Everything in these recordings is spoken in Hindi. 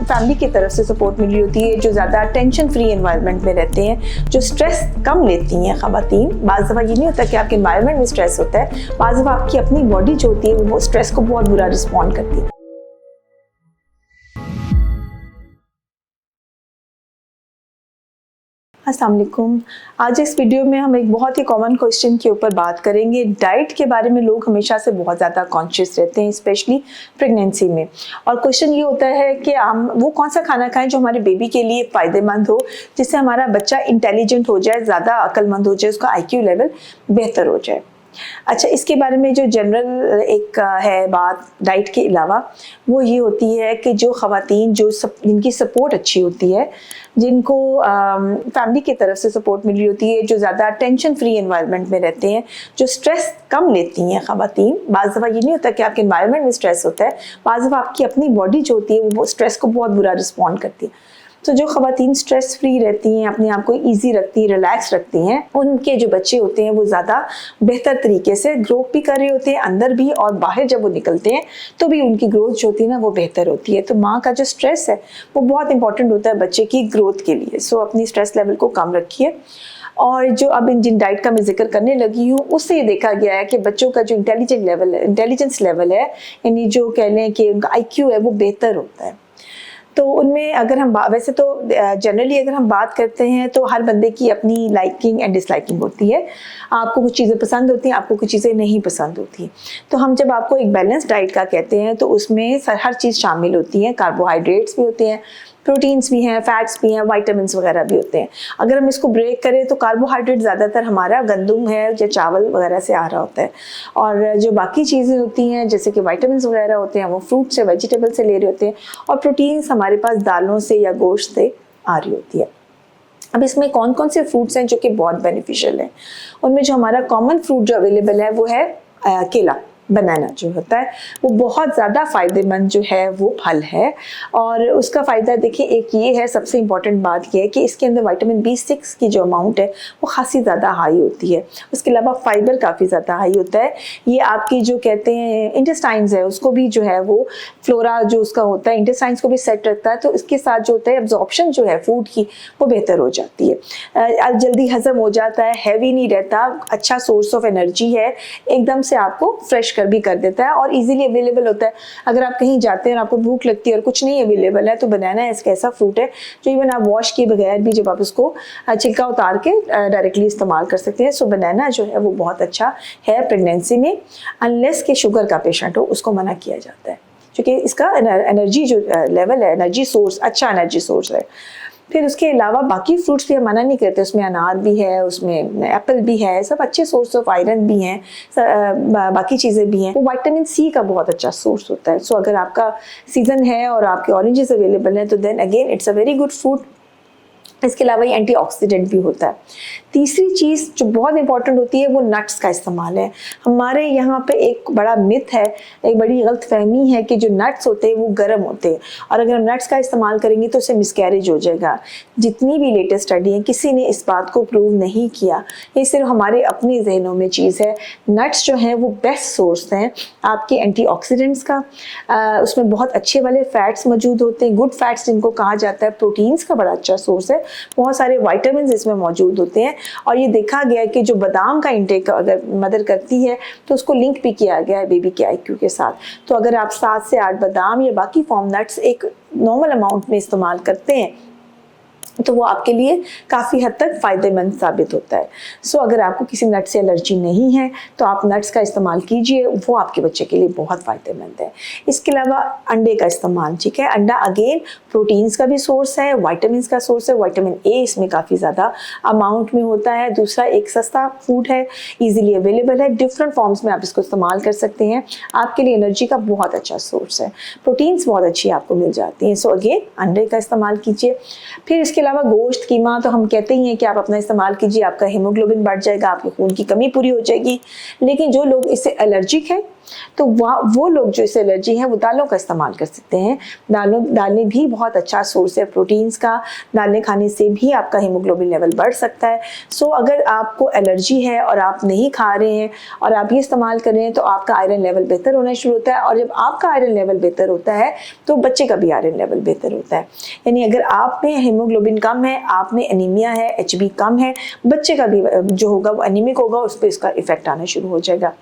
फैमिली की तरफ से सपोर्ट मिल रही होती है, जो ज़्यादा टेंशन फ्री एनवायरनमेंट में रहते हैं, जो स्ट्रेस कम लेती हैं ख़वातीन। बाज़ दफ़ा ये नहीं होता कि आपके एनवायरनमेंट में स्ट्रेस होता है, बाज़ दफ़ा आपकी अपनी बॉडी जो होती है वो स्ट्रेस को बहुत बुरा रिस्पॉन्ड करती है। अस्सलाम वालेकुम। आज इस वीडियो में हम एक बहुत ही कॉमन क्वेश्चन के ऊपर बात करेंगे। डाइट के बारे में लोग हमेशा से बहुत ज़्यादा कॉन्शियस रहते हैं, स्पेशली प्रेगनेंसी में। और क्वेश्चन ये होता है कि हम वो कौन सा खाना खाएं जो हमारे बेबी के लिए फ़ायदेमंद हो, जिससे हमारा बच्चा इंटेलिजेंट हो जाए, ज़्यादा अक्लमंद हो जाए, उसका IQ लेवल बेहतर हो जाए। अच्छा, इसके बारे में जो जनरल एक है बात डाइट के अलावा, वो ये होती है कि जो ख़वातीन जिनकी सपोर्ट अच्छी होती है, जिनको फैमिली की तरफ से सपोर्ट मिल रही होती है, जो ज़्यादा टेंशन फ्री एनवायरनमेंट में रहते हैं, जो स्ट्रेस कम लेती हैं ख़वातीन। बाज़ दफ़ा ये नहीं होता कि आपके एनवायरनमेंट में स्ट्रेस होता है, बाज़ दफ़ा आपकी अपनी बॉडी जो होती है वो स्ट्रेस को बहुत बुरा रिस्पॉन्ड करती है। तो जो ख़वातीन स्ट्रेस फ्री रहती हैं, अपने आप को ईजी रखती हैं, रिलैक्स रखती हैं, उनके जो बच्चे होते हैं वो ज़्यादा बेहतर तरीके से ग्रो भी कर रहे होते हैं, अंदर भी और बाहर जब वो निकलते हैं तो भी उनकी ग्रोथ जो होती है ना वो बेहतर होती है। तो माँ का जो स्ट्रेस है वो बहुत इंपॉर्टेंट होता है बच्चे की ग्रोथ के लिए। सो अपनी स्ट्रेस लेवल को कम रखिए। और जो अब जिन डाइट का मैं जिक्र करने लगी हूँ, उससे ये देखा गया है कि बच्चों का जो इंटेलिजेंस लेवल है, यानी जो कह लें कि उनका IQ है, वो बेहतर होता है। तो उनमें अगर हम वैसे तो जनरली अगर हम बात करते हैं तो हर बंदे की अपनी लाइकिंग एंड डिसलाइकिंग होती है। आपको कुछ चीज़ें पसंद होती हैं, आपको कुछ चीज़ें नहीं पसंद होती। तो हम जब आपको एक बैलेंस डाइट का कहते हैं तो उसमें हर चीज़ शामिल होती है। कार्बोहाइड्रेट्स भी होते हैं, प्रोटीन्स भी हैं, फैट्स भी हैं, विटामिन्स वगैरह भी होते हैं। अगर हम इसको ब्रेक करें तो कार्बोहाइड्रेट ज़्यादातर हमारा गंदम है या चावल वगैरह से आ रहा होता है, और जो बाकी चीज़ें होती हैं जैसे कि विटामिन्स वगैरह होते हैं वो फ्रूट से, वेजिटेबल से ले रहे होते हैं, और प्रोटीन्स हमारे पास दालों से या गोश्त से आ रही होती है। अब इसमें कौन कौन से फ्रूट्स हैं जो कि बहुत बेनिफिशियल हैं? उनमें जो हमारा कॉमन फ्रूट जो अवेलेबल है वो है केला, बनाना जो होता है वो बहुत ज़्यादा फ़ायदेमंद जो है वो फल है। और उसका फ़ायदा देखिए, एक ये है, सबसे इम्पॉर्टेंट बात ये है कि इसके अंदर विटामिन B6 की जो अमाउंट है वो खासी ज़्यादा हाई होती है। उसके अलावा फाइबर काफ़ी ज़्यादा हाई होता है। ये आपकी जो कहते हैं इंटेस्टाइन्स है उसको भी जो है वो फ्लोरा जो उसका होता है इंटेस्टाइन्स को भी सेट रखता है। तो इसके साथ जो होता है एब्जॉर्प्शन जो है फूड की वो बेहतर हो जाती है, जल्दी हज़म हो जाता है, हैवी नहीं रहता, अच्छा सोर्स ऑफ एनर्जी है, एकदम से आपको फ्रेश कर भी कर देता है और इजीली अवेलेबल होता है। अगर आप कहीं जाते हैं और आपको भूख लगती है और कुछ नहीं अवेलेबल है तो बनाना एक ऐसा फ्रूट है जो इवन आप वॉश किए बगैर भी जब आप उसको छिलका उतार के डायरेक्टली इस्तेमाल कर सकते हैं। सो बनाना जो है वो बहुत अच्छा है प्रेगनेंसी में, अनलेस के शुगर का पेशेंट हो, उसको मना किया जाता है क्योंकि इसका एनर्जी जो लेवल है, एनर्जी सोर्स, अच्छा एनर्जी सोर्स है। फिर उसके अलावा बाकी फ्रूट्स भी हम मना नहीं करते, उसमें अनार भी है, उसमें एप्पल भी है, सब अच्छे सोर्स ऑफ आयरन भी हैं, बाकी चीज़ें भी हैं। वो विटामिन C का बहुत अच्छा सोर्स होता है। सो अगर आपका सीज़न है और आपके ऑरेंजेस अवेलेबल हैं तो then again it's a very good fruit. इसके अलावा ये एंटीऑक्सीडेंट भी होता है। तीसरी चीज़ जो बहुत इंपॉर्टेंट होती है वो नट्स का इस्तेमाल है। हमारे यहाँ पे एक बड़ा मिथ है, एक बड़ी गलतफहमी है कि जो नट्स होते हैं वो गर्म होते हैं और अगर हम नट्स का इस्तेमाल करेंगे तो उससे मिसकैरेज हो जाएगा। जितनी भी लेटेस्ट स्टडी है किसी ने इस बात को प्रूव नहीं किया, ये सिर्फ हमारे अपने जहनों में चीज़ है। नट्स जो हैं वो बेस्ट सोर्स हैं आपके एंटीऑक्सीडेंट्स का। उसमें बहुत अच्छे वाले फैट्स मौजूद होते हैं, गुड फैट्स जिनको कहा जाता है। प्रोटीन्स का बड़ा अच्छा सोर्स है, बहुत सारे विटामिन्स इसमें मौजूद होते हैं। और ये देखा गया है कि जो बादाम का इंटेक अगर मदर करती है तो उसको लिंक भी किया गया है बेबी के IQ के साथ। तो अगर आप 7 से 8 बादाम या बाकी फॉर्म नट्स एक नॉर्मल अमाउंट में इस्तेमाल करते हैं तो वो आपके लिए काफ़ी हद तक फ़ायदेमंद साबित होता है। सो अगर आपको किसी नट से एलर्जी नहीं है तो आप नट्स का इस्तेमाल कीजिए, वो आपके बच्चे के लिए बहुत फ़ायदेमंद है। इसके अलावा अंडे का इस्तेमाल, ठीक है, अंडा अगेन प्रोटीन्स का भी सोर्स है, विटामिन्स का सोर्स है, विटामिन A इसमें काफ़ी ज़्यादा अमाउंट में होता है। दूसरा एक सस्ता फूड है, ईजिली अवेलेबल है, डिफरेंट फॉर्म्स में आप इसको इस्तेमाल कर सकते हैं, आपके लिए एनर्जी का बहुत अच्छा सोर्स है, प्रोटीन्स बहुत अच्छी आपको मिल जाती हैं। सो अगेन अंडे का इस्तेमाल कीजिए। फिर इसके अलावा गोश्त, कीमा तो हम कहते ही हैं कि आप अपना इस्तेमाल कीजिए, आपका हीमोग्लोबिन बढ़ जाएगा, आपके खून की कमी पूरी हो जाएगी। लेकिन जो लोग इससे एलर्जिक हैं तो वो लोग जो इसे एलर्जी है वो दालों का इस्तेमाल कर सकते हैं। दालें भी बहुत अच्छा सोर्स है प्रोटीन्स का। दालें खाने से भी आपका हीमोग्लोबिन लेवल बढ़ सकता है। सो अगर आपको एलर्जी है और आप नहीं खा रहे हैं और आप ये इस्तेमाल कर रहे हैं तो आपका आयरन लेवल बेहतर होना शुरू होता है, और जब आपका आयरन लेवल बेहतर होता है तो बच्चे का भी आयरन लेवल बेहतर होता है। यानी अगर आप में हीमोग्लोबिन कम है, आप में एनीमिया है, एचबी कम है, बच्चे का भी जो होगा वो एनीमिक होगा, उस पर इसका इफेक्ट आना शुरू हो जाएगा।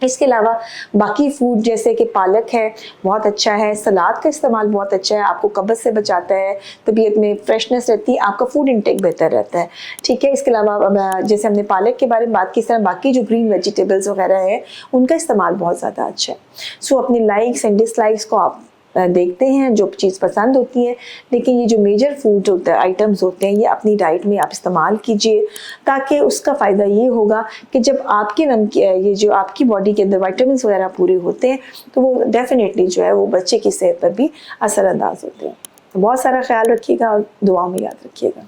इसके अलावा बाकी फूड जैसे कि पालक है बहुत अच्छा है, सलाद का इस्तेमाल बहुत अच्छा है, आपको कब्ज़ से बचाता है, तबीयत में फ्रेशनेस रहती है, आपका फूड इंटेक बेहतर रहता है। ठीक है, इसके अलावा जैसे हमने पालक के बारे में बात की, इस तरह बाकी जो ग्रीन वेजिटेबल्स वगैरह है उनका इस्तेमाल बहुत ज़्यादा अच्छा है। सो अपनी लाइक्स एंड डिसलाइक्स को आप देखते हैं, जो चीज़ पसंद होती है, लेकिन ये जो मेजर फूड होते हैं, आइटम्स होते हैं, ये अपनी डाइट में आप इस्तेमाल कीजिए, ताकि उसका फ़ायदा ये होगा कि जब आपके ये जो आपकी बॉडी के अंदर विटामिन्स वगैरह पूरे होते हैं तो वो डेफिनेटली जो है वो बच्चे की सेहत पर भी असरअंदाज होते हैं। तो बहुत सारा ख्याल रखिएगा और दुआओं में याद रखिएगा।